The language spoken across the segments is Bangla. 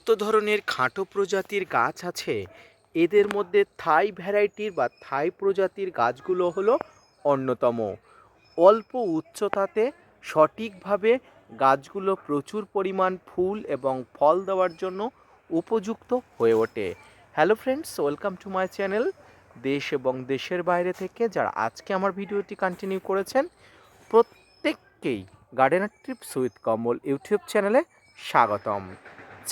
যত ধরনের খাটো প্রজাতির গাছ আছে এদের মধ্যে থাই ভ্যারাইটির বা থাই প্রজাতির গাছগুলো হলো অন্যতম। অল্প উচ্চতাতে সঠিকভাবে গাছগুলো প্রচুর পরিমাণ ফুল এবং ফল দেওয়ার জন্য উপযুক্ত হয়ে ওঠে। Hello friends, welcome to my channel. দেশ এবং দেশের বাইরে থেকে যারা আজকে আমার ভিডিওটি কন্টিনিউ করেছেন প্রত্যেককেই gardener tips with Kamal YouTube চ্যানেলে স্বাগতম।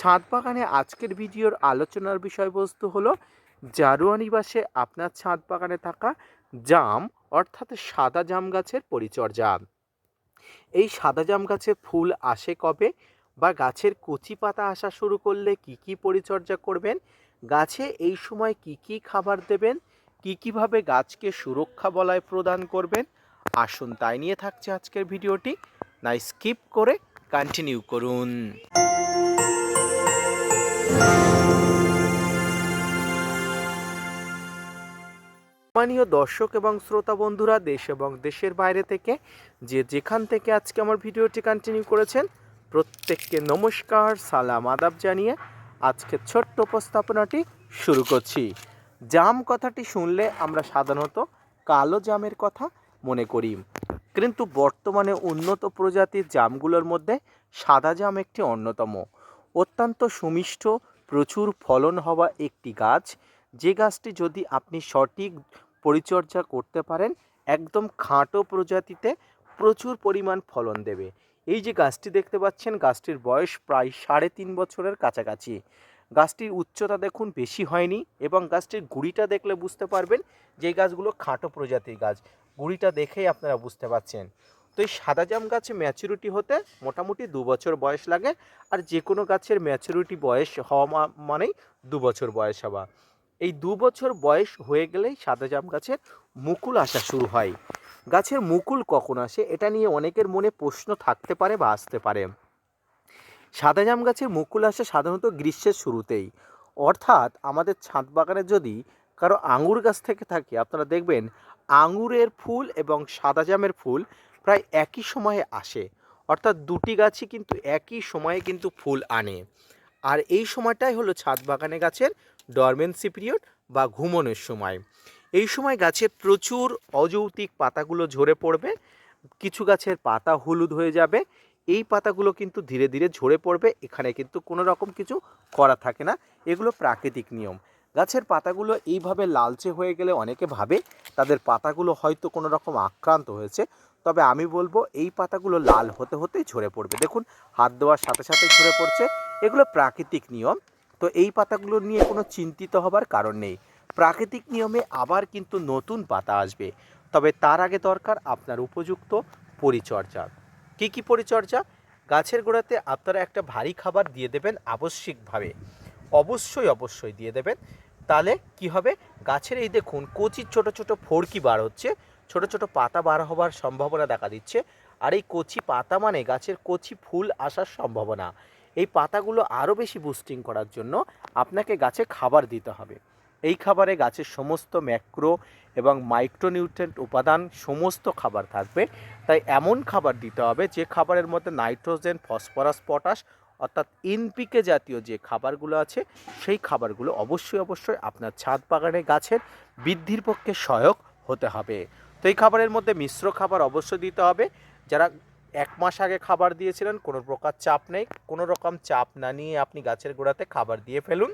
ছাদ বাগানে আজকের ভিডিওর আলোচনার বিষয়বস্তু হলো জারুয়ানিবাসে আপনার ছাদ বাগানে থাকা জাম অর্থাৎ সাদা জাম গাছের পরিচর্যা। এই সাদা জাম গাছে ফুল আসে কবে, বা গাছের কচি পাতা আসা শুরু করলে কি কি পরিচর্যা করবেন, গাছে এই সময় কি কি খাবার দেবেন, কীভাবে গাছকে সুরক্ষা বলয় প্রদান করবেন, আসুন তাই নিয়ে থাকছে আজকের ভিডিওটি। না স্কিপ করে কন্টিনিউ করুন। সম্মানীয় দর্শক এবং শ্রোতা বন্ধুরা, দেশ এবং দেশের বাইরে থেকে যে যেখান থেকে আজকে আমার ভিডিওটি কন্টিনিউ করেছেন প্রত্যেককে নমস্কার, সালাম, আদাব জানিয়ে আজকের ছোট্ট উপস্থাপনাটি শুরু করছি। জাম কথাটি শুনলে আমরা সাধারণত কালো জামের কথা মনে করি, কিন্তু বর্তমানে উন্নত প্রজাতির জামগুলোর মধ্যে সাদা জাম একটি অন্যতম। অত্যন্ত সুমিষ্ট, প্রচুর ফলন হওয়া একটি গাছ, যে গাছটি যদি আপনি সঠিক পরিচর্যা করতে পারেন একদম খাঁটো প্রজাতিতে প্রচুর পরিমাণ ফলন দেবে। এই যে গাছটি দেখতে পাচ্ছেন, গাছটির বয়স প্রায় 3.5 বছরের কাছাকাছি। গাছটির উচ্চতা দেখুন বেশি হয়নি, এবং গাছটির গুঁড়িটা দেখলে বুঝতে পারবেন যে এই গাছগুলো খাঁটো প্রজাতির গাছ। গুঁড়িটা দেখেই আপনারা বুঝতে পারছেন। তো এই সাদা জাম গাছে ম্যাচুরিটি হতে মোটামুটি 2 বছর বয়স লাগে, আর যে কোনো গাছের ম্যাচুরিটি বয়স হওয়া মানেই 2 বছর বয়স হওয়া। এই 2 বছর বয়স হয়ে গেলেই সাদা জাম গাছের মুকুল আসা শুরু হয়। গাছের মুকুল কখন আসে এটা নিয়ে অনেকের মনে প্রশ্ন থাকতে পারে বা আসতে পারে। সাদা জাম গাছের মুকুল আসে সাধারণত গ্রীষ্মের শুরুতেই, অর্থাৎ আমাদের ছাদ বাগানে যদি কারো আঙুর গাছ থেকে থাকে আপনারা দেখবেন আঙুরের ফুল এবং সাদা জামের ফুল প্রায় একই সময়ে আসে, অর্থাৎ দুটি গাছই কিন্তু একই সময়ে কিন্তু ফুল আনে। আর এই সময়টাই হলো ছাদ বাগানে গাছের ডরমেন্সি পিরিয়ড বা ঘুমনের সময়। এই সময় গাছের প্রচুর অযৌক্তিক পাতাগুলো ঝরে পড়বে, কিছু গাছের পাতা হলুদ হয়ে যাবে। এই পাতাগুলো কিন্তু ধীরে ধীরে ঝরে পড়বে, এখানে কিন্তু কোনো রকম কিছু করা থাকে না, এগুলো প্রাকৃতিক নিয়ম। গাছের পাতাগুলো এইভাবে লালচে হয়ে গেলে অনেকে ভাবে তাদের পাতাগুলো হয়তো কোনো রকম আক্রান্ত হয়েছে, তবে আমি বলবো এই পাতাগুলো লাল হতে হতেই ঝরে পড়বে। দেখুন হাত দেওয়ার সাথে সাথে ঝরে পড়ছে, এগুলো প্রাকৃতিক নিয়ম। তো এই পাতাগুলো নিয়ে কোনো চিন্তিত হবার কারণ নেই, প্রাকৃতিক নিয়মে আবার কিন্তু নতুন পাতা আসবে। তবে তার আগে দরকার আপনার উপযুক্ত পরিচর্যা। কী কী পরিচর্যা? গাছের গোড়াতে আপনারা একটা ভারী খাবার দিয়ে দেবেন আবশ্যিকভাবে, অবশ্যই দিয়ে দেবেন। তাহলে কি হবে, গাছের এই দেখুন কচি ছোট ছোট ফড়কি বার হচ্ছে, ছোট ছোট পাতা বার হবার সম্ভাবনা দেখা দিচ্ছে। আর এই কচি পাতা মানে গাছের কচি ফুল আসার সম্ভাবনা। এই পাতাগুলো আরও বেশি বুস্টিং করার জন্য আপনাকে গাছে খাবার দিতে হবে। এই খাবারে গাছের সমস্ত ম্যাক্রো এবং মাইক্রোনিউট্রিয়েন্ট উপাদান সমস্ত খাবার থাকবে। তাই এমন খাবার দিতে হবে যে খাবারের মধ্যে নাইট্রোজেন, ফসফরাস, পটাশ অর্থাৎ এনপিকে জাতীয় যে খাবারগুলো আছে সেই খাবারগুলো অবশ্যই আপনার ছাদ বাগানে গাছের বৃদ্ধির পক্ষে সহায়ক হতে হবে। তো এই খাবারের মধ্যে মিশ্র খাবার অবশ্যই দিতে হবে। যারা 1 মাস আগে খাবার দিয়েছিলেন কোনো প্রকার চাপ নেই, কোনো রকম চাপ না নিয়ে আপনি গাছের গোড়াতে খাবার দিয়ে ফেলুন,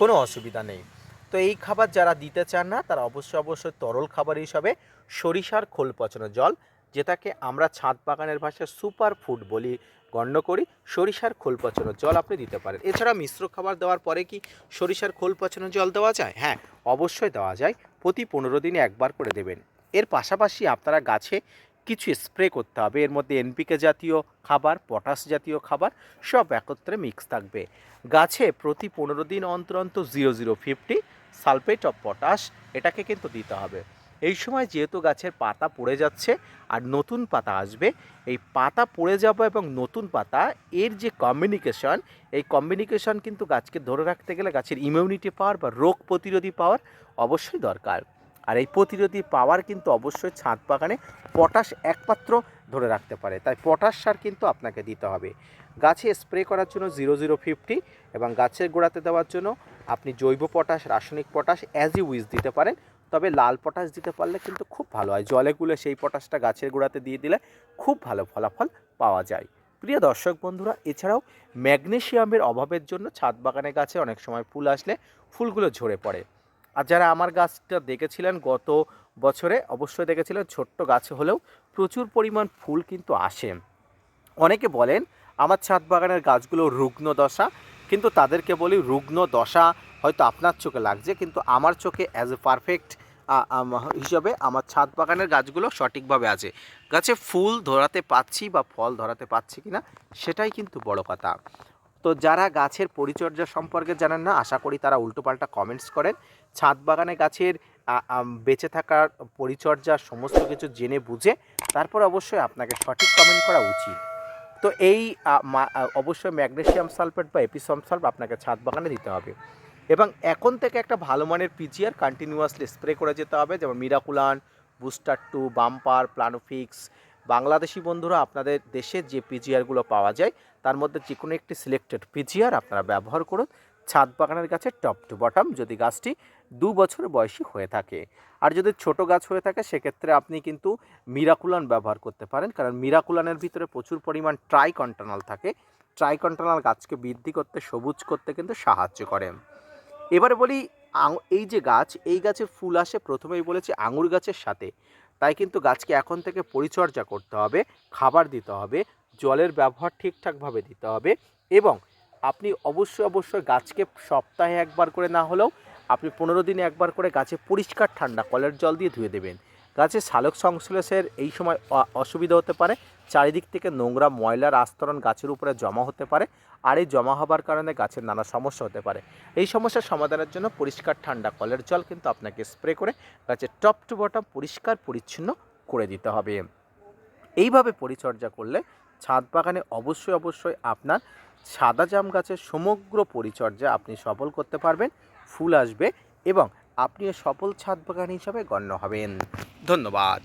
কোনো অসুবিধা নেই। তো এই খাবার যারা দিতে চান না তারা অবশ্যই তরল খাবার হিসাবে সরিষার খোল পচানো জল, যেটাকে আমরা ছাদ বাগানের ভাষায় সুপার ফুড বলি গণ্য করি, সরিষার খোল পচানো জল আপনি দিতে পারেন। এছাড়া মিশ্র খাবার দেওয়ার পরে কি সরিষার খোল পচানো জল দেওয়া যায়? হ্যাঁ, অবশ্যই দেওয়া যায়। প্রতি 15 দিনে একবার করে দেবেন। এর পাশাপাশি আপনারা গাছে কিছু স্প্রে করতে হবে, এর মধ্যে এনপিকে জাতীয় খাবার, পটাশ জাতীয় খাবার সব একত্রে মিক্স থাকবে। গাছে প্রতি 15 দিন অন্তর 0050 সালফেট অফ পটাশ এটাকে কিন্তু দিতে হবে। এই সময় যেহেতু গাছের পাতা পড়ে যাচ্ছে আর নতুন পাতা আসবে, এই পাতা পড়ে যাওয়া এবং নতুন পাতা এর যে কমিউনিকেশন, এই কমিউনিকেশন কিন্তু গাছকে ধরে রাখতে গেলে গাছের ইমিউনিটি পাওয়ার বা রোগ প্রতিরোধী পাওয়ার অবশ্যই দরকার। আর এই প্রতিরোধী পাওয়ার কিন্তু অবশ্যই ছাদ বাগানে পটাশ একমাত্র ধরে রাখতে পারে, তাই পটাশ সার কিন্তু আপনাকে দিতে হবে। গাছে স্প্রে করার জন্য 0050 এবং গাছের গোড়াতে দেওয়ার জন্য আপনি জৈব পটাশ, রাসায়নিক পটাশ অ্যাজ ইউ উইশ দিতে পারেন। তবে লাল পটাশ দিতে পারলে কিন্তু খুব ভালো হয়। জলে গুলে সেই পটাশটা গাছের গোড়াতে দিয়ে দিলে খুব ভালো ফলাফল পাওয়া যায়। প্রিয় দর্শক বন্ধুরা, এছাড়াও ম্যাগনেসিয়ামের অভাবের জন্য ছাদ বাগানে গাছে অনেক সময় ফুল আসলে ফুলগুলো ঝরে পড়ে। আর যারা আমার গাছটা দেখেছিলেন গত বছরে, অবশ্যই দেখেছিলেন ছোট্ট গাছ হলেও প্রচুর পরিমাণ ফুল কিন্তু আসে। অনেকে বলেন আমার ছাদ বাগানের গাছগুলো রুগ্ন দশা, কিন্তু তাদেরকে বলি রুগ্ন দশা হয়তো আপনার চোখে লাগছে, কিন্তু আমার চোখে অ্যাজ এ পারফেক্ট হিসাবে আমার ছাদ বাগানের গাছগুলো সঠিকভাবে আছে। গাছে ফুল ধরাতে পাচ্ছি বা ফল ধরাতে পাচ্ছি কিনা সেটাই কিন্তু বড় কথা। তো যারা গাছের পরিচর্যা সম্পর্কে জানেন না, আশা করি তারা উল্টোপাল্টা কমেন্টস করেন। ছাদ বাগানে গাছের বেঁচে থাকার পরিচর্যা সমস্ত কিছু জেনে বুঝে তারপর অবশ্যই আপনাকে সঠিক কমেন্ট করা উচিত। তো এই অবশ্যই ম্যাগনেসিয়াম সালফেট বা এপিসম সালফ আপনাকে ছাদ বাগানে দিতে হবে এবং এখন থেকে একটা ভালো মানের পিজিআর কন্টিনিউয়াসলি স্প্রে করে যেতে হবে, যেমন মিরাকুলান, বুস্টার 2, বাম্পার, প্লানোফিক্স। বাংলাদেশি বন্ধুরা আপনাদের দেশে যে পিজিআরগুলো পাওয়া যায় তার মধ্যে যে কোনো একটি সিলেক্টেড পিজিআর আপনারা ব্যবহার করুন ছাদ বাগানের গাছে টপ টু বটম, যদি গাছটি 2 বছর বয়সী হয়ে থাকে। আর যদি ছোট গাছ হয়ে থাকে সেক্ষেত্রে আপনি কিন্তু মিরাকুলান ব্যবহার করতে পারেন, কারণ মিরাকুলানের ভিতরে প্রচুর পরিমাণ ট্রাইকন্টানল থাকে। ট্রাইকন্টানল গাছকে বৃদ্ধি করতে, সবুজ করতে কিন্তু সাহায্য করে। এবারে বলি এই যে গাছ, এই গাছে ফুল আসে প্রথমেই বলেছি আঙুর গাছের সাথে, তাই কিন্তু গাছকে এখন থেকে পরিচর্যা করতে হবে, খাবার দিতে হবে, জলের ব্যবহার ঠিকঠাকভাবে দিতে হবে এবং আপনি অবশ্যই গাছকে সপ্তাহে একবার করে না হলেও আপনি 15 দিনে একবার করে গাছে পরিষ্কার ঠান্ডা কলের জল দিয়ে ধুয়ে দেবেন। গাছের সালোক সংশ্লেষের এই সময় অসুবিধা হতে পারে, চারিদিক থেকে নোংরা ময়লার আস্তরণ গাছের উপরে জমা হতে পারে, আর এই জমা হবার কারণে গাছের নানা সমস্যা হতে পারে। এই সমস্যার সমাধানের জন্য পরিষ্কার ঠান্ডা কলের জল কিন্তু আপনাকে স্প্রে করে গাছের টপ টু বটম পরিষ্কার পরিচ্ছন্ন করে দিতে হবে। এইভাবে পরিচর্যা করলে ছাদ বাগানে অবশ্যই আপনার সাদা জাম গাছের সমগ্র পরিচর্যা আপনি সফল করতে পারবেন, ফুল আসবে এবং আপনিও সফল ছাদ বাগান হিসাবে গণ্য হবেন। ধন্যবাদ।